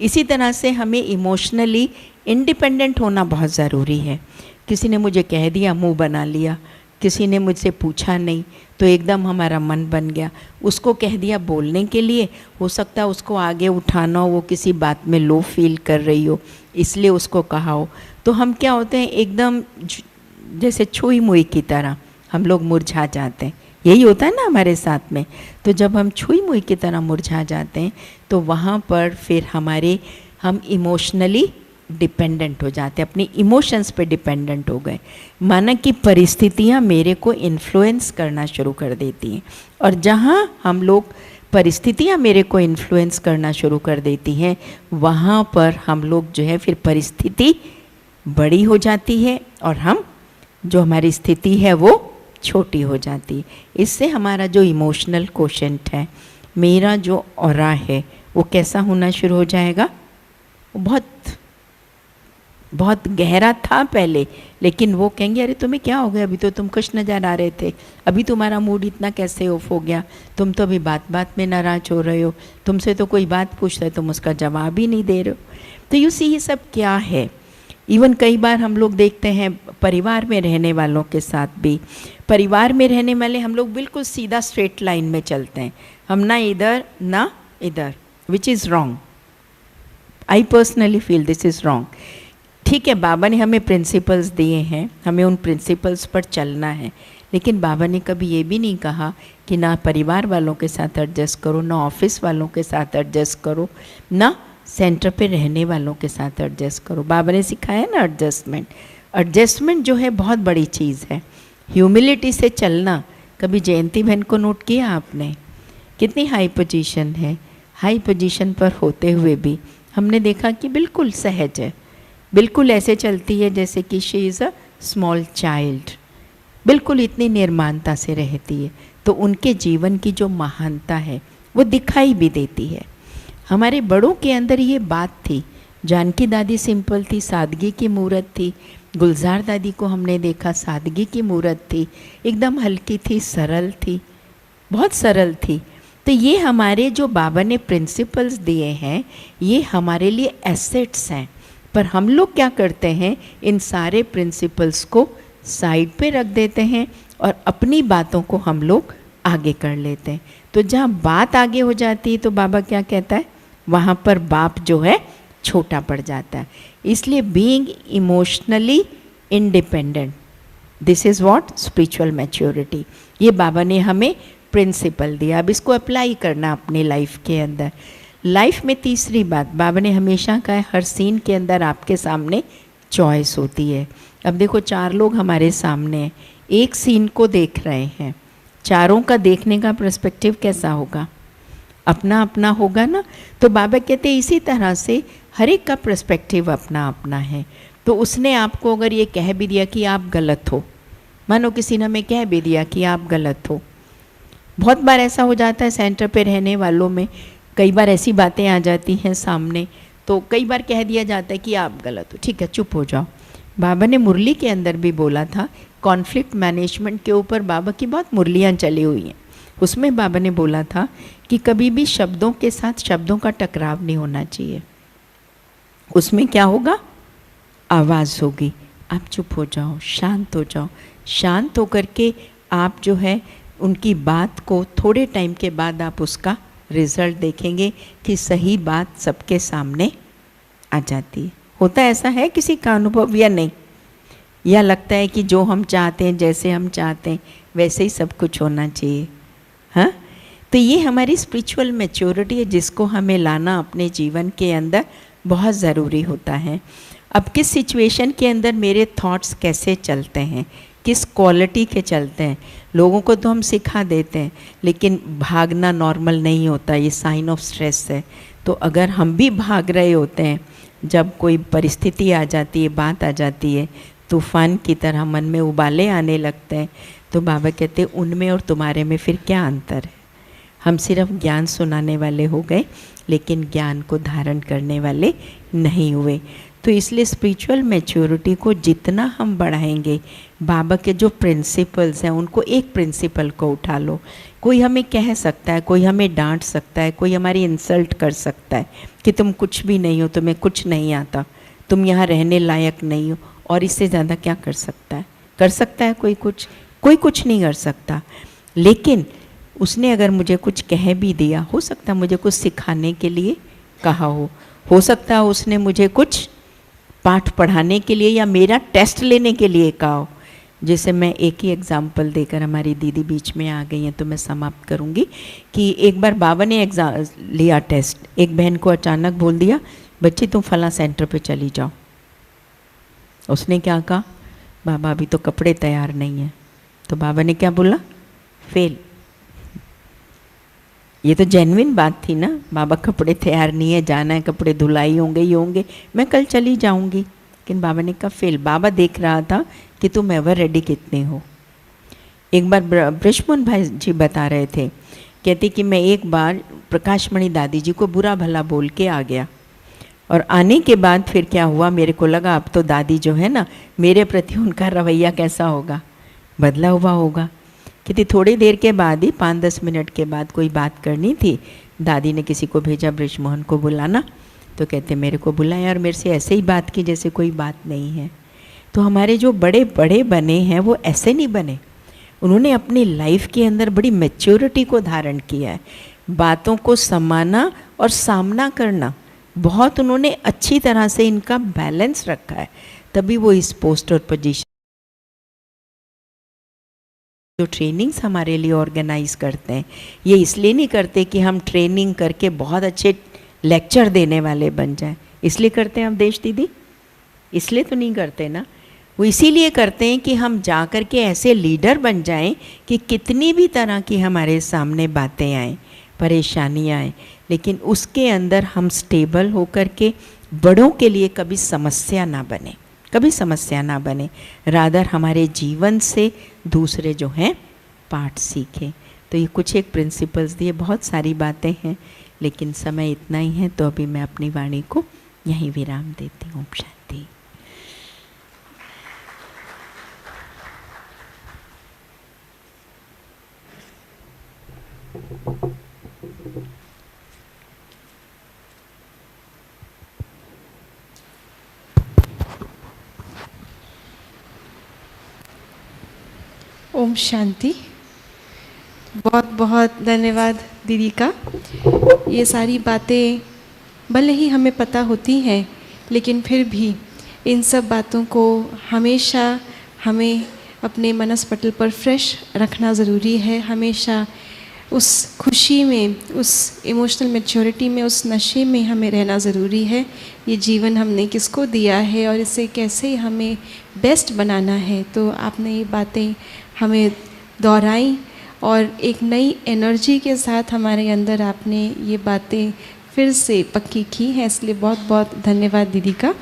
इसी तरह से हमें इमोशनली इंडिपेंडेंट होना बहुत ज़रूरी है। किसी ने मुझे कह दिया, मुंह बना लिया, किसी ने मुझसे पूछा नहीं तो एकदम हमारा मन बन गया, उसको कह दिया बोलने के लिए, हो सकता है उसको आगे उठाना हो, वो किसी बात में लो फील कर रही हो इसलिए उसको कहा हो, तो हम क्या होते हैं एकदम जैसे छुई मुई की तरह हम लोग मुरझा जाते हैं। यही होता है ना हमारे साथ में। तो जब हम छुई मुई की तरह मुरझा जाते हैं तो वहाँ पर फिर हम इमोशनली डिपेंडेंट हो जाते हैं, अपनी इमोशंस पे डिपेंडेंट हो गए, माना कि परिस्थितियाँ मेरे को इन्फ्लुएंस करना शुरू कर देती हैं। और जहाँ हम लोग परिस्थितियाँ मेरे को इन्फ्लुएंस करना शुरू कर देती हैं वहाँ पर हम लोग जो है फिर परिस्थिति बड़ी हो जाती है और जो हमारी स्थिति है वो छोटी हो जाती है। इससे हमारा जो इमोशनल कोशेंट है, मेरा जो ऑरा है, वो कैसा होना शुरू हो जाएगा, वो बहुत गहरा था पहले, लेकिन वो कहेंगे अरे तुम्हें क्या हो गया, अभी तो तुम खुश नज़र आ रहे थे, अभी तुम्हारा मूड इतना कैसे ऑफ हो गया, तुम तो अभी बात बात में नाराज़ हो रहे हो, तुमसे तो कोई बात पूछता है तुम उसका जवाब ही नहीं दे रहे हो। तो यू सी ये सब क्या है। इवन कई बार हम लोग देखते हैं परिवार में रहने वालों के साथ भी, परिवार में रहने वाले हम लोग बिल्कुल सीधा स्ट्रेट लाइन में चलते हैं, हम ना इधर ना इधर, which is wrong. I personally feel this is wrong. ठीक है, बाबा ने हमें प्रिंसिपल्स दिए हैं, हमें उन प्रिंसिपल्स पर चलना है, लेकिन बाबा ने कभी ये भी नहीं कहा कि ना परिवार वालों के साथ एडजस्ट करो, ना ऑफिस वालों के साथ एडजस्ट करो, ना सेंटर पे रहने वालों के साथ एडजस्ट करो। बाबा ने सिखाया ना एडजस्टमेंट। एडजस्टमेंट जो है बहुत बड़ी चीज़ है। ह्यूमिलिटी से चलना, कभी जयंती बहन को नोट किया आपने, कितनी हाई पोजीशन है, हाई पोजीशन पर होते हुए भी हमने देखा कि बिल्कुल सहज है, बिल्कुल ऐसे चलती है जैसे कि she is a small child, बिल्कुल इतनी निर्माणता से रहती है। तो उनके जीवन की जो महानता है वो दिखाई भी देती है। हमारे बड़ों के अंदर ये बात थी। जानकी दादी सिंपल थी, सादगी की मूरत थी। गुलजार दादी को हमने देखा, सादगी की मूरत थी, एकदम हल्की थी, सरल थी, बहुत सरल थी। तो ये हमारे जो बाबा ने प्रिंसिपल्स दिए हैं ये हमारे लिए एसेट्स हैं। पर हम लोग क्या करते हैं, इन सारे प्रिंसिपल्स को साइड पे रख देते हैं और अपनी बातों को हम लोग आगे कर लेते हैं। तो जहाँ बात आगे हो जाती है तो बाबा क्या कहता है, वहाँ पर बाप जो है छोटा पड़ जाता है। इसलिए being emotionally independent, this is what spiritual maturity. ये बाबा ने हमें प्रिंसिपल दिया, अब इसको अप्लाई करना अपनी लाइफ के अंदर। लाइफ में तीसरी बात बाबा ने हमेशा कहा है, हर सीन के अंदर आपके सामने चॉइस होती है। अब देखो 4 लोग हमारे सामने हैं, एक सीन को देख रहे हैं, चारों का देखने का पर्सपेक्टिव कैसा होगा, अपना अपना होगा ना। तो बाबा कहते हैं इसी तरह से हर एक का पर्सपेक्टिव अपना अपना है। तो उसने आपको अगर ये कह भी दिया कि आप गलत हो, मानो किसी ने हमें कह भी दिया कि आप गलत हो, बहुत बार ऐसा हो जाता है सेंटर पे रहने वालों में, कई बार ऐसी बातें आ जाती हैं सामने, तो कई बार कह दिया जाता है कि आप गलत हो, ठीक है चुप हो जाओ। बाबा ने मुरली के अंदर भी बोला था, कॉन्फ्लिक्ट मैनेजमेंट के ऊपर बाबा की बहुत मुरलियाँ चली हुई हैं। उसमें बाबा ने बोला था कि कभी भी शब्दों के साथ शब्दों का टकराव नहीं होना चाहिए। उसमें क्या होगा, आवाज़ होगी, आप चुप हो जाओ, शांत हो जाओ। शांत होकर के आप जो है उनकी बात को थोड़े टाइम के बाद आप उसका रिज़ल्ट देखेंगे कि सही बात सबके सामने आ जाती है। होता ऐसा है किसी का अनुभव या नहीं, या लगता है कि जो हम चाहते हैं, जैसे हम चाहते हैं वैसे ही सब कुछ होना चाहिए। हाँ, तो ये हमारी स्पिरिचुअल मैच्योरिटी है जिसको हमें लाना अपने जीवन के अंदर बहुत ज़रूरी होता है। अब किस सिचुएशन के अंदर मेरे थॉट्स कैसे चलते हैं, किस क्वालिटी के चलते हैं, लोगों को तो हम सिखा देते हैं, लेकिन भागना नॉर्मल नहीं होता, ये साइन ऑफ स्ट्रेस है। तो अगर हम भी भाग रहे होते हैं, जब कोई परिस्थिति आ जाती है, बात आ जाती है, तूफान की तरह मन में उबाले आने लगते हैं, तो बाबा कहते हैं उनमें और तुम्हारे में फिर क्या अंतर है। हम सिर्फ ज्ञान सुनाने वाले हो गए, लेकिन ज्ञान को धारण करने वाले नहीं हुए। तो इसलिए स्पिरिचुअल मैच्योरिटी को जितना हम बढ़ाएंगे, बाबा के जो प्रिंसिपल्स हैं उनको, एक प्रिंसिपल को उठा लो। कोई हमें कह सकता है, कोई हमें डांट सकता है, कोई हमारी इंसल्ट कर सकता है कि तुम कुछ भी नहीं हो, तुम्हें कुछ नहीं आता, तुम यहाँ रहने लायक नहीं हो, और इससे ज़्यादा क्या कर सकता है? कर सकता है कोई कुछ? कोई कुछ नहीं कर सकता। लेकिन उसने अगर मुझे कुछ कह भी दिया, हो सकता मुझे कुछ सिखाने के लिए कहा हो सकता है उसने मुझे कुछ पाठ पढ़ाने के लिए या मेरा टेस्ट लेने के लिए कहा हो। जैसे मैं एक ही एग्जाम्पल देकर, हमारी दीदी बीच में आ गई हैं तो मैं समाप्त करूंगी कि एक बार बाबा ने एग्जाम लिया टेस्ट, एक बहन को अचानक बोल दिया बच्ची तुम फला सेंटर पे चली जाओ। उसने क्या कहा, बाबा अभी तो कपड़े तैयार नहीं हैं। तो बाबा ने क्या बोला, फेल। ये तो जेन्युइन बात थी ना, बाबा कपड़े तैयार नहीं है, जाना है, कपड़े धुलाई होंगे, ये होंगे, मैं कल चली जाऊंगी। लेकिन बाबा ने कहा फेल। बाबा देख रहा था कि तुम एवर रेडी कितने हो। एक बार ब्रजमोहन भाई जी बता रहे थे, कहते कि मैं एक बार प्रकाशमणि दादी जी को बुरा भला बोल के आ गया, और आने के बाद फिर क्या हुआ, मेरे को लगा अब तो दादी जो है ना, मेरे प्रति उनका रवैया कैसा होगा, बदला हुआ होगा। कहती थोड़ी देर के बाद ही 5-10 मिनट के बाद कोई बात करनी थी, दादी ने किसी को भेजा ब्रजमोहन को बुलाना, तो कहते मेरे को बुलाया और मेरे से ऐसे ही बात की जैसे कोई बात नहीं है। तो हमारे जो बड़े बड़े बने हैं वो ऐसे नहीं बने, उन्होंने अपनी लाइफ के अंदर बड़ी मैच्योरिटी को धारण किया है, बातों को समाना और सामना करना बहुत उन्होंने अच्छी तरह से इनका बैलेंस रखा है, तभी वो इस पोस्ट और पोजीशन। जो ट्रेनिंग्स हमारे लिए ऑर्गेनाइज करते हैं, ये इसलिए नहीं करते कि हम ट्रेनिंग करके बहुत अच्छे लेक्चर देने वाले बन जाएं, इसलिए करते हैं हम देश दीदी, इसलिए तो नहीं करते ना। वो इसीलिए करते हैं कि हम जा कर के ऐसे लीडर बन जाएं कि कितनी भी तरह की हमारे सामने बातें आएँ, परेशानियाँ आएँ, लेकिन उसके अंदर हम स्टेबल होकर के बड़ों के लिए कभी समस्या ना बने, कभी समस्या ना बने, रादर हमारे जीवन से दूसरे जो हैं पाठ सीखें। तो ये कुछ एक प्रिंसिपल्स दिए, बहुत सारी बातें हैं लेकिन समय इतना ही है, तो अभी मैं अपनी वाणी को यहीं विराम देती हूँ। शांति। ओम शांति। बहुत बहुत धन्यवाद दीदी का। ये सारी बातें भले ही हमें पता होती हैं, लेकिन फिर भी इन सब बातों को हमेशा हमें अपने मनस पटल पर फ्रेश रखना ज़रूरी है। हमेशा उस खुशी में, उस इमोशनल मैच्योरिटी में, उस नशे में हमें रहना ज़रूरी है। ये जीवन हमने किसको दिया है और इसे कैसे हमें बेस्ट बनाना है। तो आपने ये बातें हमें दोहराई और एक नई एनर्जी के साथ हमारे अंदर आपने ये बातें फिर से पक्की की हैं, इसलिए बहुत बहुत धन्यवाद दीदी का।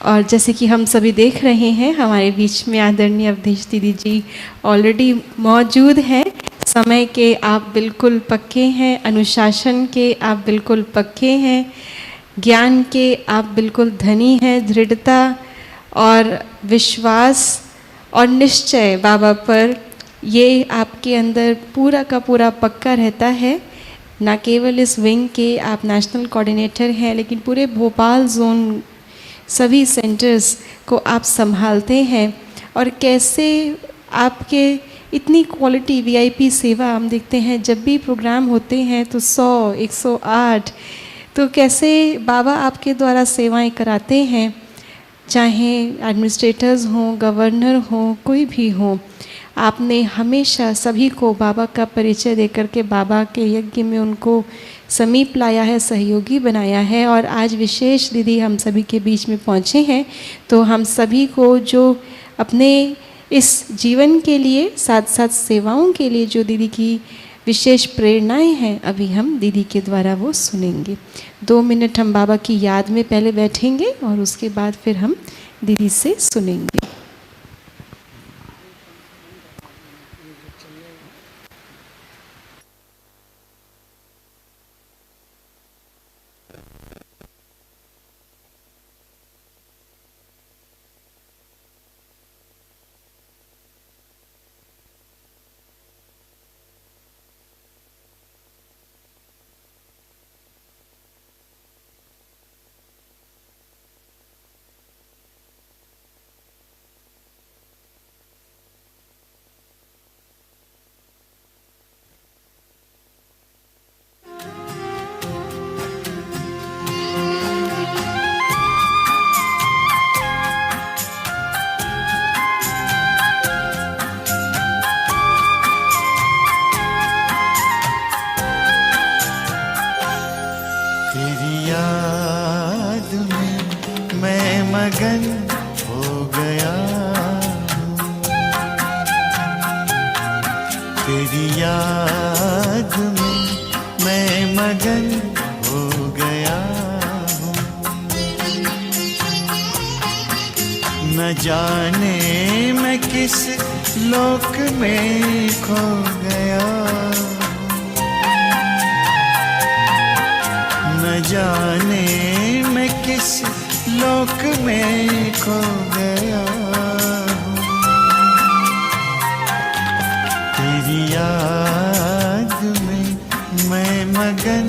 और जैसे कि हम सभी देख रहे हैं, हमारे बीच में आदरणीय अवधेश दीदी जी ऑलरेडी मौजूद हैं। समय के आप बिल्कुल पक्के हैं, अनुशासन के आप बिल्कुल पक्के हैं, ज्ञान के आप बिल्कुल धनी हैं। दृढ़ता और विश्वास और निश्चय बाबा पर, ये आपके अंदर पूरा का पूरा पक्का रहता है। ना केवल इस विंग के आप नेशनल कोऑर्डिनेटर हैं, लेकिन पूरे भोपाल जोन सभी सेंटर्स को आप संभालते हैं। और कैसे आपके इतनी क्वालिटी वीआईपी सेवा हम देखते हैं, जब भी प्रोग्राम होते हैं तो 100, 108, तो कैसे बाबा आपके द्वारा सेवाएं कराते हैं, चाहे एडमिनिस्ट्रेटर्स हों, गवर्नर हों, कोई भी हो। आपने हमेशा सभी को बाबा का परिचय देकर के बाबा के यज्ञ में उनको समीप लाया है, सहयोगी बनाया है। और आज विशेष दीदी हम सभी के बीच में पहुँचे हैं, तो हम सभी को जो अपने इस जीवन के लिए, साथ साथ सेवाओं के लिए जो दीदी की विशेष प्रेरणाएं हैं, अभी हम दीदी के द्वारा वो सुनेंगे। 2 मिनट हम बाबा की याद में पहले बैठेंगे और उसके बाद फिर हम दीदी से सुनेंगे। तेरी याद में मैं मगन हो गया हूँ, तेरी याद में मैं मगन हो गया हूँ। न जाने मैं किस लोक में खो गया, न जाने मैं किस लोक में खो गया हूँ। तेरी याद में मैं मगन